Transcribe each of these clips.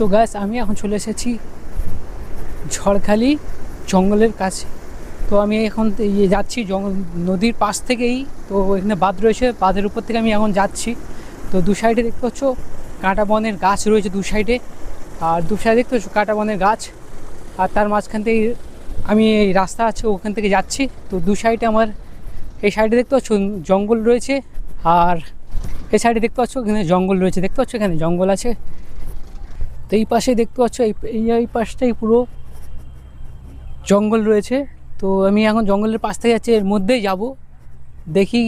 তো গাছ আমি এখন চলে এসেছি ঝড়খালি জঙ্গলের কাছে। তো আমি এখন যাচ্ছি নদীর পাশ থেকেই। তো এখানে বাঁধ রয়েছে, বাঁধের উপর থেকে আমি এখন যাচ্ছি। তো দু সাইডে দেখতে পাচ্ছ কাঁটা বনের গাছ রয়েছে দু সাইডে, আর দু সাইডে দেখতে পাচ্ছ কাঁটা বনের গাছ, আর তার মাঝখান থেকে আমি এই রাস্তা আছে ওখান থেকে যাচ্ছি। তো দু সাইডে আমার এই সাইডে দেখতে পাচ্ছ জঙ্গল রয়েছে, আর এই সাইডে দেখতে পাচ্ছ এখানে জঙ্গল রয়েছে, দেখতে পাচ্ছ এখানে জঙ্গল আছে। তো এই পাশে দেখতে পাচ্ছ এই পাশটাই পুরো জঙ্গল রয়েছে। তো আমি এখন জঙ্গলের পাশ থেকে যাচ্ছি, এর মধ্যেই যাব, দেখি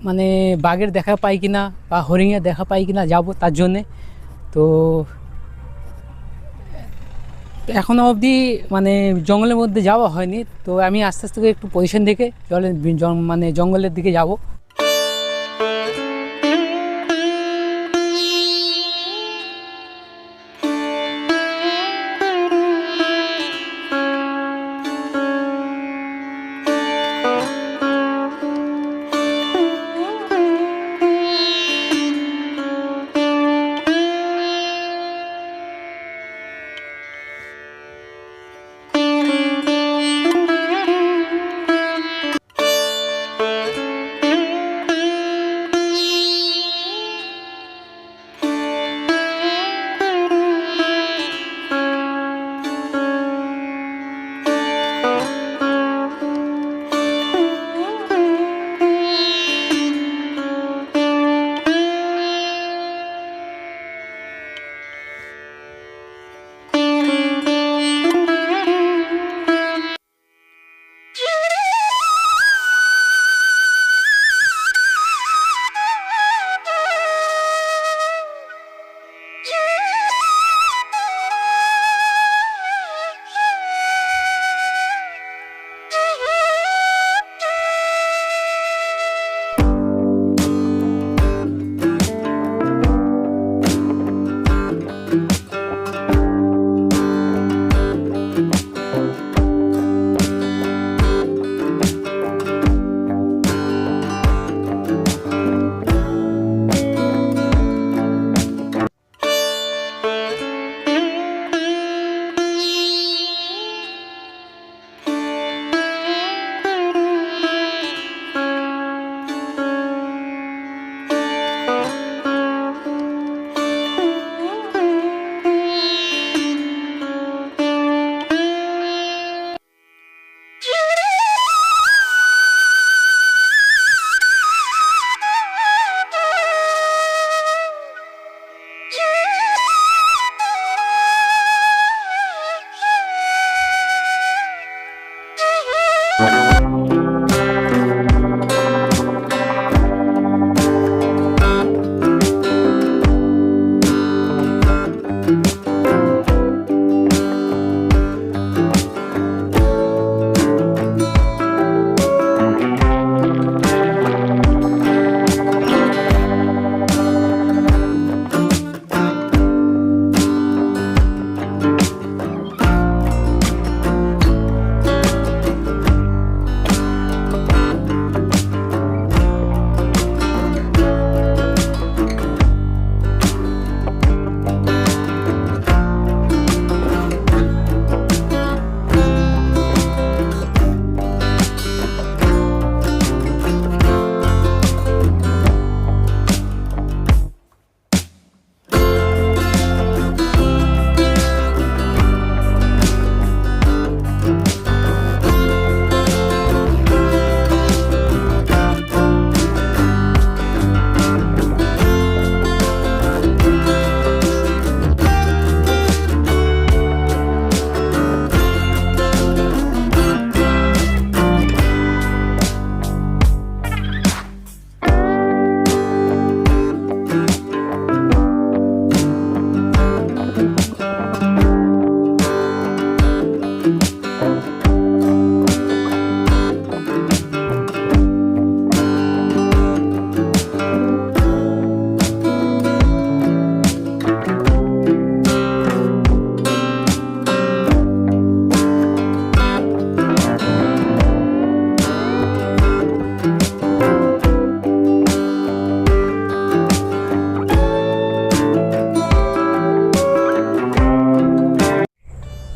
মানে বাঘের দেখা পাই কিনা বা হরিণের দেখা পাই কিনা, যাব তার জন্যে। তো এখনও অবধি মানে জঙ্গলের মধ্যে যাওয়া হয়নি। তো আমি আস্তে আস্তে করে একটু পজিশন দেখে মানে জঙ্গলের দিকে যাব।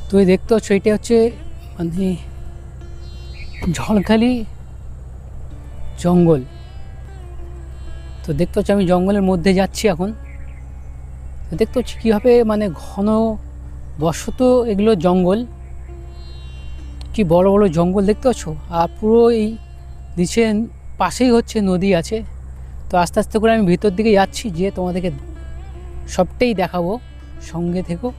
তো এই দেখতে পাচ্ছ এটা হচ্ছে মানে ঝড়খালি জঙ্গল। তো দেখতে পাচ্ছ আমি জঙ্গলের মধ্যে যাচ্ছি এখন। তো দেখতে পাচ্ছি কীভাবে মানে ঘন বসত এগুলো জঙ্গল, কি বড় বড় জঙ্গল দেখতে পাচ্ছ। আর পুরো এই নিচে পাশেই হচ্ছে নদী আছে। তো আস্তে আস্তে করে আমি ভিতর দিকে যাচ্ছি, যে তোমাদেরকে সবটাই দেখাবো, সঙ্গে থেকো।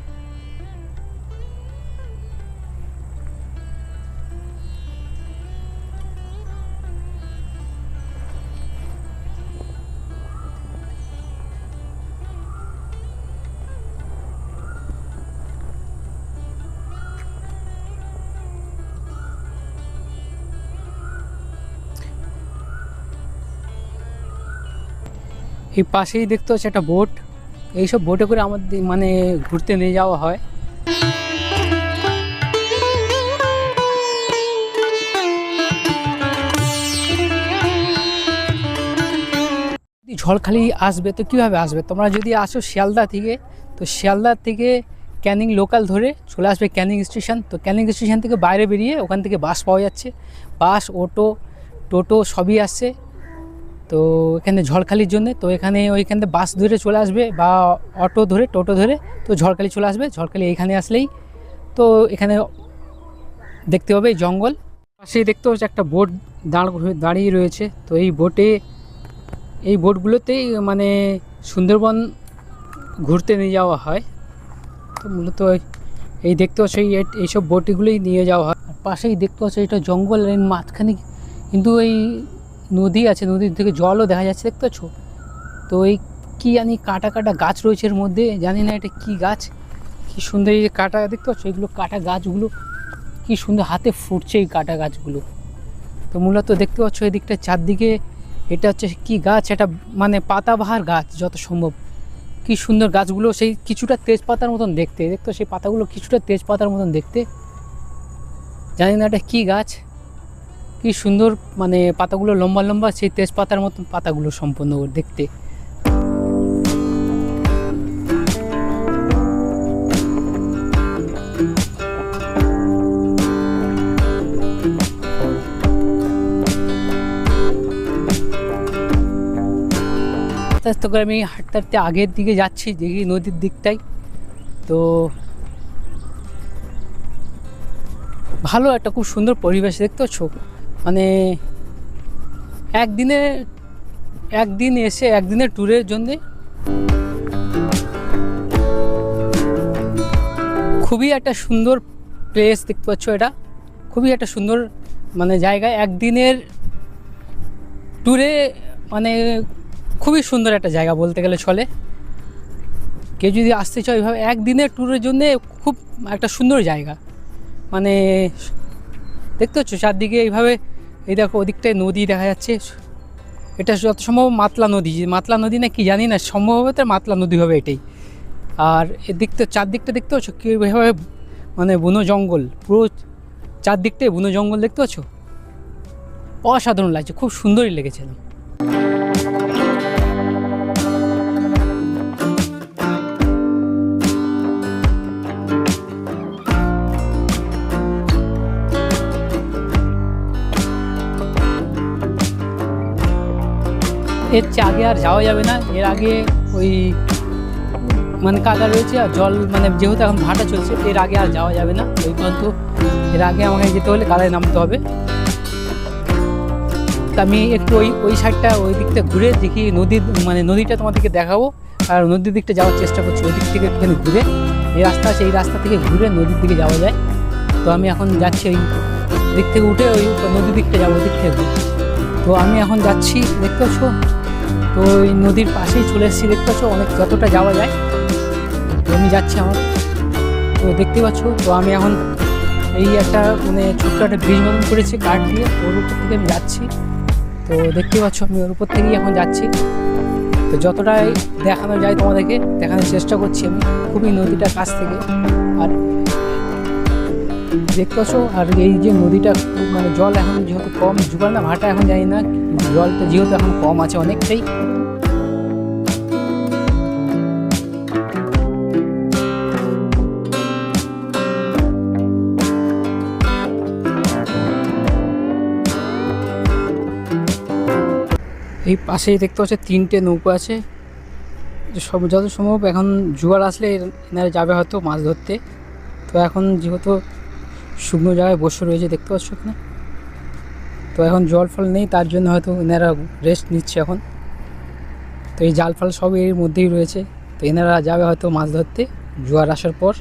এই পাশেই দেখতে হচ্ছে একটা বোট। এইসব বোটে করে আমাদের মানে ঘুরতে নিয়ে যাওয়া হয়। ঝড়খালি আসবে তো কীভাবে আসবে, তোমরা যদি আসো শিয়ালদা থেকে, তো শিয়ালদা থেকে ক্যানিং লোকাল ধরে চলে আসবে ক্যানিং স্টেশন। তো ক্যানিং স্টেশন থেকে বাইরে বেরিয়ে ওখান থেকে বাস পাওয়া যাচ্ছে, বাস, অটো, টোটো সবই আসছে তো এখানে ঝড়খালির জন্য। তো এখানে ওইখান থেকে বাস ধরে চলে আসবে বা অটো ধরে, টোটো ধরে তো ঝড়খালি চলে আসবে। ঝড়খালি এইখানে আসলেই তো এখানে দেখতে হবে জঙ্গল। পাশেই দেখতে হচ্ছে একটা বোট দাঁড়িয়ে রয়েছে। তো এই বোটগুলোতেই মানে সুন্দরবন ঘুরতে নিয়ে যাওয়া হয়। তো মূলত এই দেখতে হচ্ছে এইসব বোটগুলোই নিয়ে যাওয়া হয়। আর পাশেই দেখতে হচ্ছে এটা জঙ্গল, এর মাঝখানে কিন্তু এই নদী আছে, নদীর থেকে জলও দেখা যাচ্ছে দেখতে পাচ্ছ। তো এই কী জানি কাটা কাটা গাছ রয়েছে এর মধ্যে, জানি না এটা কী গাছ, কী সুন্দর এই কাটা দেখতে পাচ্ছ, এগুলো কাটা গাছগুলো কী সুন্দর হাতে ফুটছে এই কাটা গাছগুলো। তো মূলত দেখতে পাচ্ছ এই দিকটা চারদিকে এটা হচ্ছে কী গাছ, এটা মানে পাতাবাহার গাছ যত সম্ভব। কী সুন্দর গাছগুলো, সেই কিছুটা তেজপাতার মতন দেখতে, দেখতো সেই পাতাগুলো কিছুটা তেজপাতার মতন দেখতে, জানি না এটা কী গাছ, কি সুন্দর মানে পাতাগুলো লম্বা লম্বা, সেই তেজপাতার মতন পাতাগুলো সম্পূর্ণ দেখতে। আস্তে আস্তে করে আমি হাঁটতে হাঁটতে আগের দিকে যাচ্ছি, দেখি নদীর দিকটাই। তো ভালো একটা খুব সুন্দর পরিবেশ দেখতে পাচ্ছ। মানে একদিন এসে একদিনের ট্যুরের জন্যে খুবই একটা সুন্দর প্লেস দেখতে পাচ্ছ। এটা খুবই একটা সুন্দর মানে জায়গা, একদিনের ট্যুরে মানে খুবই সুন্দর একটা জায়গা বলতে গেলে চলে। কেউ যদি আসতে চায় এইভাবে একদিনের ট্যুরের জন্যে খুব একটা সুন্দর জায়গা। মানে দেখতে পাচ্ছ চারদিকে এইভাবে, এই দেখো ওদিকটায় নদী দেখা যাচ্ছে, এটা যত সম্ভব মাতলা নদী না কি জানি না, সম্ভবত মাতলা নদী হবে এটাই। আর এদিকটা চারদিকটা দেখতে পাচ্ছ কীভাবে মানে বুনো জঙ্গল, পুরো চারদিকটাই বুনো জঙ্গল দেখতে পাচ্ছ, অসাধারণ লাগছে, খুব সুন্দরই লেগেছে। এর আগে আর যাওয়া যাবে না, এর আগে ওই মানে কাদা রয়েছে আর জল, মানে যেহেতু এখন ভাটা চলছে এর আগে আর যাওয়া যাবে না ওই পর্যন্ত। এর আগে আমাকে যেতে হলে কাদায় নামতে হবে। তা আমি একটু ওই সাইডটা ওই দিকটা ঘুরে দেখি নদীটা তোমাদেরকে দেখাবো, আর নদীর দিকটা যাওয়ার চেষ্টা করছি। ওই দিক থেকে একটুখানি ঘুরে, এই রাস্তা আছে, এই রাস্তা থেকে ঘুরে নদীর দিকে যাওয়া যায়। তো আমি এখন যাচ্ছি ওই দিক থেকে উঠে ওই নদীর দিকটা যাবো, ওই দিক থেকে। তো আমি এখন যাচ্ছি দেখতে পাচ্ছ, তো ওই নদীর পাশেই চলে এসেছি দেখতে পাচ্ছ, অনেক যতটা যাওয়া যায়। তো আমি যাচ্ছি আমার, তো দেখতে পাচ্ছ। তো আমি এখন এই একটা মানে ছোট্ট একটা ব্রিজ মতন করেছি কাঠ দিয়ে, ওর উপর থেকে আমি যাচ্ছি। তো দেখতে পাচ্ছ আমি ওর উপর থেকেই এখন যাচ্ছি। তো যতটাই দেখানো যায় তোমাদেরকে দেখানোর চেষ্টা করছি আমি, খুবই নদীটার কাছ থেকে। আর দেখতে পাচ্ছ, আর এই যে নদীটা মানে জল এখন যেহেতু কম, জোগাড় না ভাটা এখন জানি না, জলটা যেহেতু এখন কম আছে অনেকটাই। এই পাশেই দেখতে পাচ্ছি 3টে নৌকো আছে, সব যত সম্ভব এখন জোয়ার আসলে এনারা যাবে হয়তো মাছ ধরতে। তো এখন যেহেতু শুকনো জায়গায় বসে রয়েছে দেখতে পাচ্ছ এখানে, তো এখন জল ফল নেই, তার জন্য হয়তো এনারা রেস্ট নিচ্ছে এখন। তো এই জাল ফাল সব এর মধ্যেই রয়েছে, তো এনারা যাবে হয়তো মাছ ধরতে জোয়ার আসার পর।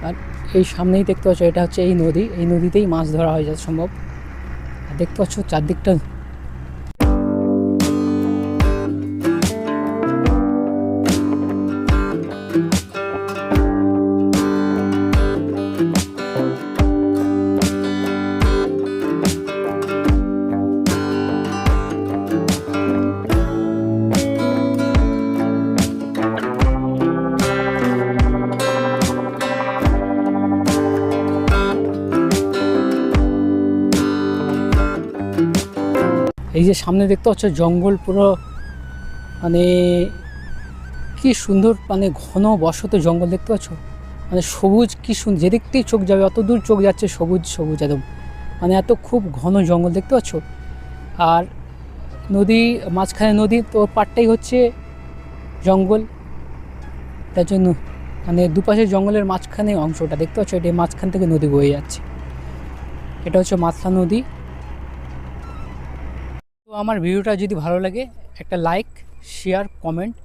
আর এই সামনেই দেখতে পাচ্ছ এটা হচ্ছে এই নদী, এই নদীতেই মাছ ধরা হয় যত সম্ভব। আর দেখতে পাচ্ছ চারদিকটা এই যে সামনে দেখতে পাচ্ছ জঙ্গল পুরো, মানে কি সুন্দর, মানে ঘন বসত জঙ্গল দেখতে পাচ্ছ, মানে সবুজ কি সুন্দর, যেদিকতেই চোখ যাবে অত দূর চোখ যাচ্ছে সবুজ সবুজ একদম, মানে এত খুব ঘন জঙ্গল দেখতে পাচ্ছ। আর নদী মাঝখানে নদী, তো পাড়টাই হচ্ছে জঙ্গল, তার জন্য মানে দুপাশে জঙ্গলের মাঝখানে অংশটা দেখতে পাচ্ছ, এটা মাঝখান থেকে নদী বয়ে যাচ্ছে, এটা হচ্ছে মাতলা নদী। তো আমার ভিডিওটা যদি ভালো লাগে একটা লাইক, শেয়ার, কমেন্ট,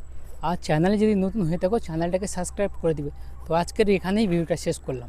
আর চ্যানেলে যদি নতুন হয়ে থাকো চ্যানেলটাকে সাবস্ক্রাইব করে দিবে। তো আজকের এখানেই ভিডিওটা শেষ করলাম।